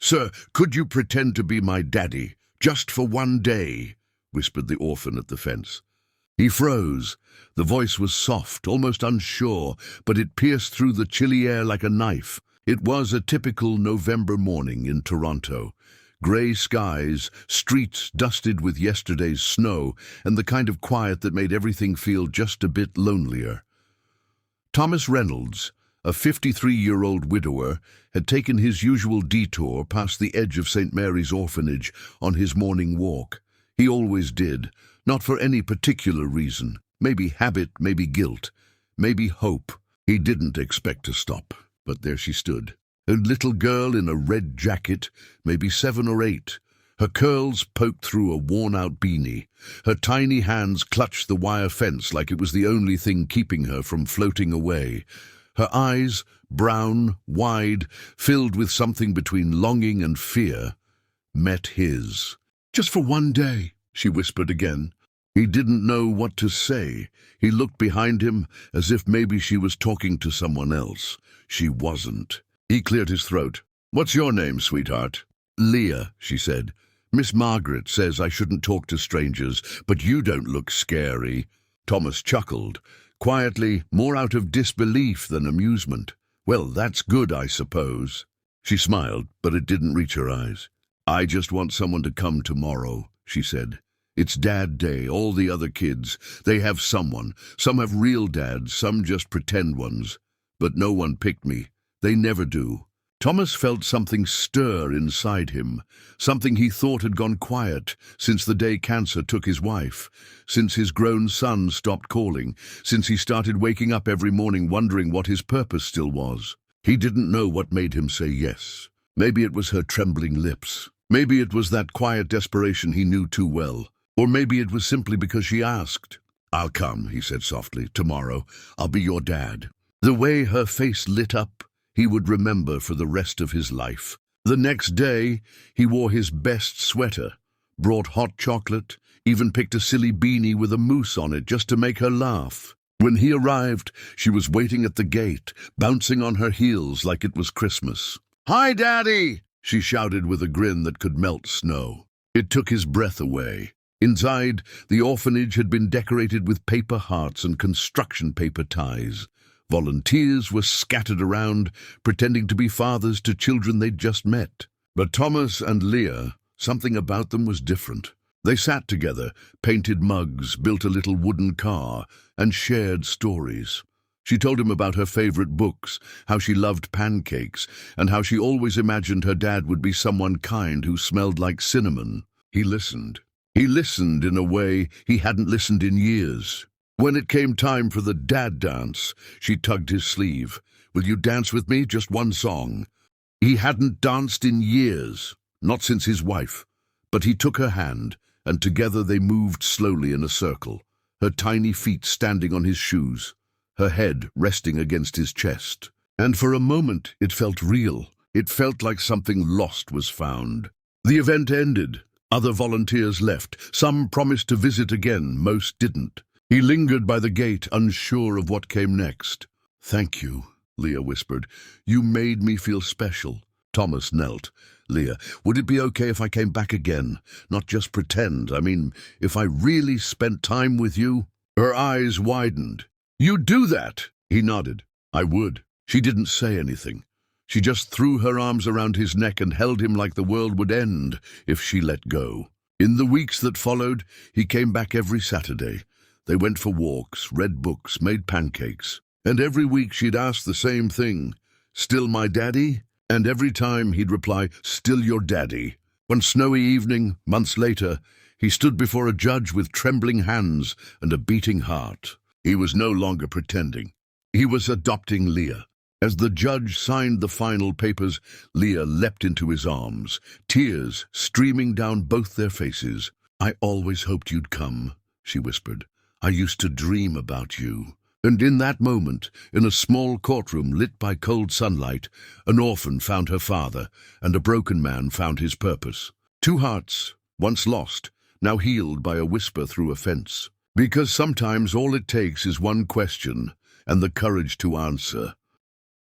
"Sir, could you pretend to be my daddy, just for one day?" whispered the orphan at the fence. He froze. The voice was soft, almost unsure, but it pierced through the chilly air like a knife. It was a typical November morning in Toronto. Grey skies, streets dusted with yesterday's snow, and the kind of quiet that made everything feel just a bit lonelier. Thomas Reynolds, a 53-year-old widower, had taken his usual detour past the edge of St. Mary's Orphanage on his morning walk. He always did, not for any particular reason. Maybe habit, maybe guilt, maybe hope. He didn't expect to stop, but there she stood. A little girl in a red jacket, maybe 7 or 8. Her curls poked through a worn-out beanie. Her tiny hands clutched the wire fence like it was the only thing keeping her from floating away. Her eyes, brown, wide, filled with something between longing and fear, met his. "Just for one day," she whispered again. He didn't know what to say. He looked behind him as if maybe she was talking to someone else. She wasn't. He cleared his throat. "What's your name, sweetheart?" "Leah," she said. "Miss Margaret says I shouldn't talk to strangers, but you don't look scary." Thomas chuckled, quietly, more out of disbelief than amusement. "Well, that's good, I suppose." She smiled, but it didn't reach her eyes. "I just want someone to come tomorrow," she said. "It's Dad Day, all the other kids. They have someone. Some have real dads, some just pretend ones. But no one picked me. They never do." Thomas felt something stir inside him, something he thought had gone quiet since the day cancer took his wife, since his grown son stopped calling, since he started waking up every morning wondering what his purpose still was. He didn't know what made him say yes. Maybe it was her trembling lips. Maybe it was that quiet desperation he knew too well. Or maybe it was simply because she asked. "I'll come," he said softly. "Tomorrow. I'll be your dad." The way her face lit up, he would remember for the rest of his life. The next day, he wore his best sweater, brought hot chocolate, even picked a silly beanie with a moose on it just to make her laugh. When he arrived, she was waiting at the gate, bouncing on her heels like it was Christmas. "Hi, Daddy!" she shouted with a grin that could melt snow. It took his breath away. Inside, the orphanage had been decorated with paper hearts and construction paper ties. Volunteers were scattered around, pretending to be fathers to children they'd just met. But Thomas and Leah, something about them was different. They sat together, painted mugs, built a little wooden car, and shared stories. She told him about her favorite books, how she loved pancakes, and how she always imagined her dad would be someone kind who smelled like cinnamon. He listened. He listened in a way he hadn't listened in years. When it came time for the dad dance, she tugged his sleeve. "Will you dance with me? Just one song." He hadn't danced in years, not since his wife, but he took her hand, and together they moved slowly in a circle, her tiny feet standing on his shoes, her head resting against his chest. And for a moment it felt real. It felt like something lost was found. The event ended. Other volunteers left. Some promised to visit again, most didn't. He lingered by the gate, unsure of what came next. "Thank you," Leah whispered. "You made me feel special." Thomas knelt. "Leah, would it be okay if I came back again? Not just pretend. I mean, if I really spent time with you?" Her eyes widened. "You'd do that?" He nodded. "I would." She didn't say anything. She just threw her arms around his neck and held him like the world would end if she let go. In the weeks that followed, he came back every Saturday. They went for walks, read books, made pancakes. And every week she'd ask the same thing, "Still my daddy?" And every time he'd reply, "Still your daddy." One snowy evening, months later, he stood before a judge with trembling hands and a beating heart. He was no longer pretending. He was adopting Leah. As the judge signed the final papers, Leah leapt into his arms, tears streaming down both their faces. "I always hoped you'd come," she whispered. "I used to dream about you." And in that moment, in a small courtroom lit by cold sunlight, an orphan found her father, and a broken man found his purpose. Two hearts, once lost, now healed by a whisper through a fence. Because sometimes all it takes is one question, and the courage to answer.